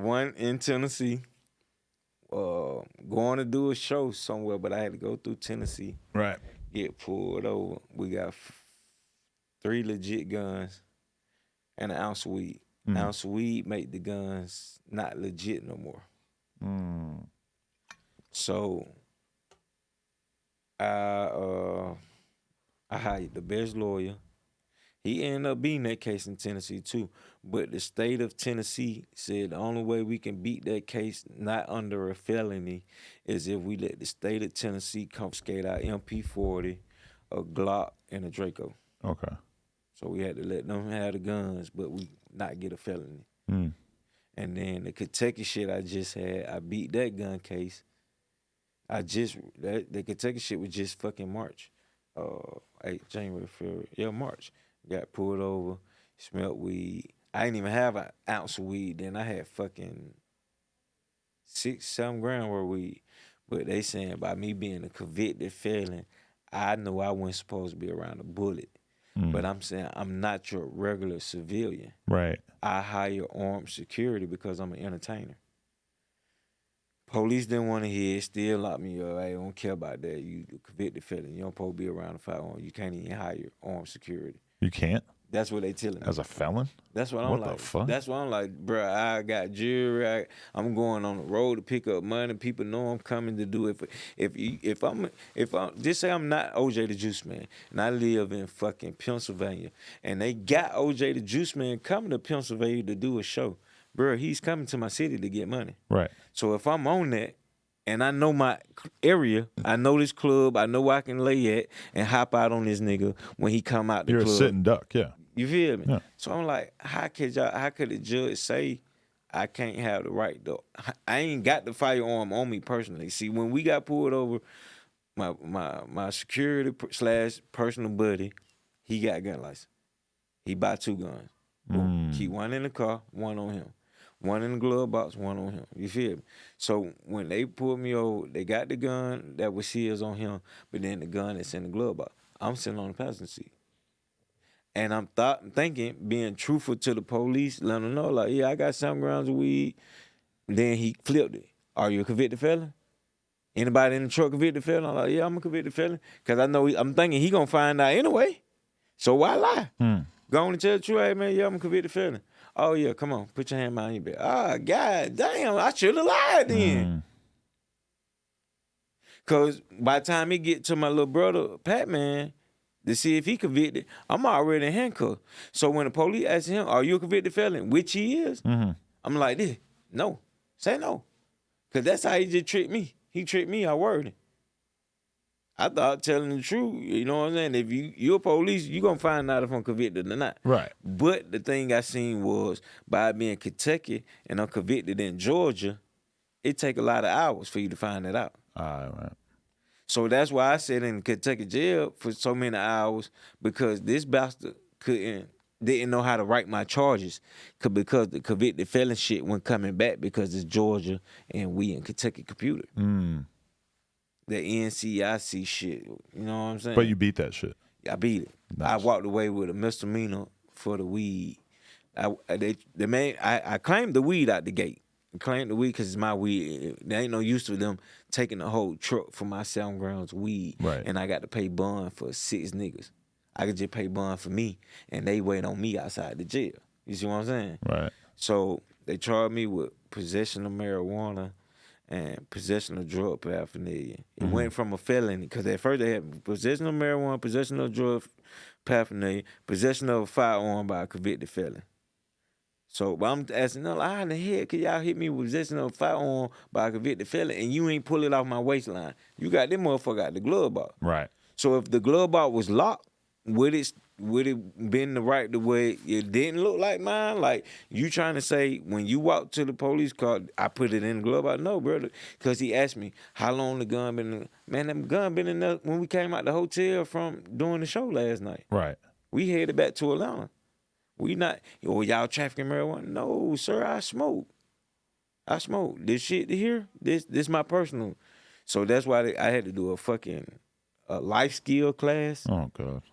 one in Tennessee. Going to do a show somewhere, but I had to go through Tennessee. Right. Get pulled over. We got 3 legit guns and an ounce of weed. Ounce of weed make the guns not legit no more. So I hired the best lawyer. He ended up beating that case in Tennessee too. But the state of Tennessee said the only way we can beat that case, not under a felony, is if we let the state of Tennessee confiscate our MP40, a Glock, and a Draco. Okay. So we had to let them have the guns, but we not get a felony. And then the Kentucky shit I just had, I beat that gun case. The Kentucky shit was just fucking March. January, February, March. Got pulled over, smelled weed. I didn't even have an ounce of weed then. I had fucking 6-7 grams worth of weed. But they saying by me being a convicted felon, I know I wasn't supposed to be around a bullet. But I'm saying I'm not your regular civilian. Right. I hire armed security because I'm an entertainer. Police didn't want to hear it, still locked me up. I don't care about that. You convicted felon. You don't supposed to be around a firearm. You can't even hire armed security. You can't? That's what they telling me. As a felon? That's what I'm What like. the fuck? That's what I'm like, bro. I got jury. I'm going on the road to pick up money. People know I'm coming to do it. If I'm just say I'm not OJ the Juiceman, and I live in fucking Pennsylvania, and they got OJ the Juiceman coming to Pennsylvania to do a show, bro. He's coming to my city to get money. Right. So if I'm on that, and I know my area, I know this club, I know where I can lay at and hop out on this nigga when he come out the You're club. a sitting duck, yeah. You feel me? Yeah. So I'm like, how could the judge say I can't have the right though? I ain't got the firearm on me personally. See, when we got pulled over, my security / personal buddy, he got a gun license. He bought 2 guns. Keep one in the car, one on him. One in the glove box, one on him. You feel me? So when they pulled me over, they got the gun that was his on him, but then the gun that's in the glove box. I'm sitting on the passenger seat. And I'm thinking, being truthful to the police, letting them know, like, yeah, I got 7 grams of weed. Then he flipped it. Are you a convicted felon? Anybody in the truck convicted felon? I'm like, yeah, I'm a convicted felon. Because I know, I'm thinking he going to find out anyway. So why lie? Go on and tell the truth, hey, man, yeah, I'm a convicted felon. Oh, yeah, come on, put your hand behind your back. Ah, God damn, I should have lied then. Because by the time it get to my little brother, Pat, man, to see if he convicted, I'm already in handcuffs. So when the police ask him, are you a convicted felon? Which he is, I'm like this, no, say no. Because that's how he just tricked me. He tricked me, I worded. I thought telling the truth, you know what I'm saying? If you're police, you're going to find out if I'm convicted or not. Right. But the thing I seen was by being Kentucky and I'm convicted in Georgia, it take a lot of hours for you to find that out. Right. So that's why I sat in Kentucky jail for so many hours, because this bastard didn't know how to write my charges because the convicted felon shit wasn't coming back because it's Georgia and we in Kentucky computer. The NCIC shit, you know what I'm saying? But you beat that shit. I beat it. Nice. I walked away with a misdemeanor for the weed. I claimed the weed out the gate. I claimed the weed because it's my weed. There ain't no use to them taking the whole truck for my 7 grams of weed. Right. And I got to pay bond for 6 niggas. I could just pay bond for me, and they wait on me outside the jail. You see what I'm saying? Right. So they charged me with possession of marijuana and possession of drug paraphernalia. It went from a felony, because at first they had possession of marijuana, possession of drug paraphernalia, possession of a firearm by a convicted felon. So, but I'm asking, no, how in the hell could y'all hit me with possession of a firearm by a convicted felon and you ain't pull it off my waistline? You got this motherfucker out the glove box. Right. So if the glove box was locked, would it been the way it didn't look like mine? Like, you trying to say when you walked to the police car, I put it in the glove box? No, brother, because he asked me how long the gun been in. Man, that gun been in there when we came out the hotel from doing the show last night. Right. We headed back to Atlanta. We not, y'all trafficking marijuana? No, sir, I smoke. This shit here, this my personal. So that's why I had to do a life skill class. Oh, God.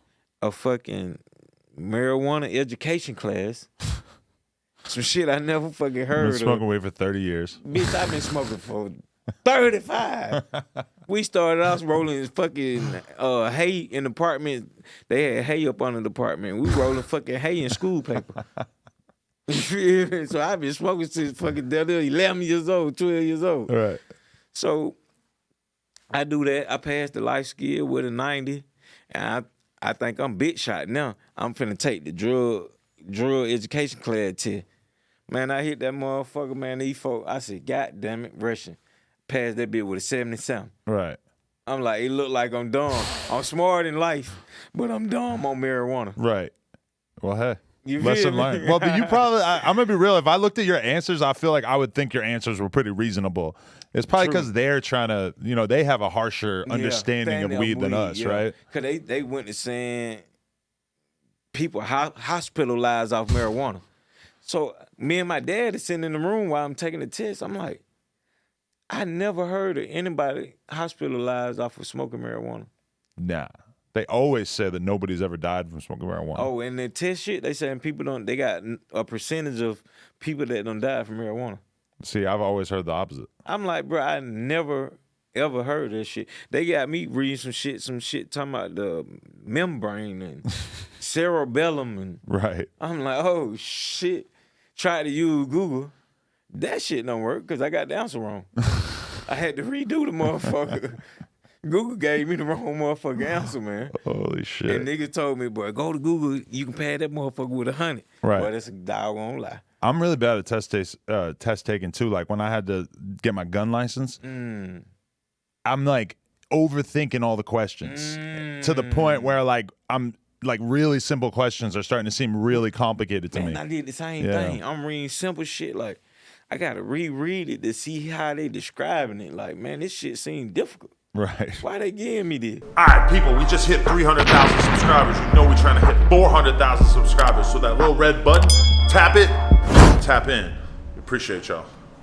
A fucking marijuana education class, Some shit I never fucking heard Been of. smoking weed for 30 years. Bitch, I've been smoking for 35. We started out rolling fucking hay in the apartment. They had hay up under the apartment. We rolling fucking hay in school paper. So I've been smoking since fucking 11 years old, 12 years old. Right. So I do that. I passed the life skill with a 90. And I think I'm big shot now. I'm finna take the drug education class test. Man, I hit that motherfucker, man. These folks, I said, God damn it, Russian. Passed that bitch with a 77. Right. I'm like, it look like I'm dumb. I'm smart in life, but I'm dumb on marijuana. Right. Well, hey. You feel Lesson me? learned. Well, but you probably, I'm going to be real. If I looked at your answers, I feel like I would think your answers were pretty reasonable. It's probably because they're trying to, they have a harsher understanding of weed than us, right? Because they went to saying people hospitalized off marijuana. So me and my dad is sitting in the room while I'm taking the test. I'm like, I never heard of anybody hospitalized off of smoking marijuana. Nah. They always say that nobody's ever died from smoking marijuana. Oh, and the test shit, they saying they got a percentage of people that don't die from marijuana. See, I've always heard the opposite. I'm like, bro, I never, ever heard of that shit. They got me reading some shit talking about the membrane and cerebellum. And Right. I'm like, oh, shit. Tried to use Google. That shit don't work because I got the answer wrong. I had to redo the motherfucker. Google gave me the wrong motherfucking answer, man. Holy shit. And niggas told me, boy, go to Google, you can pass that motherfucker with 100. Right. Boy, that's a doggone lie. I'm really bad at test taking too. Like when I had to get my gun license, I'm like overthinking all the questions to the point where like I'm like really simple questions are starting to seem really complicated to me. I did the same thing. I'm reading simple shit like I gotta reread it to see how they describing it. Like, man, this shit seems difficult. Right. Why they giving me this? All right, people, we just hit 300,000 subscribers. You know we're trying to hit 400,000 subscribers. So that little red button, tap it, tap in. We appreciate y'all.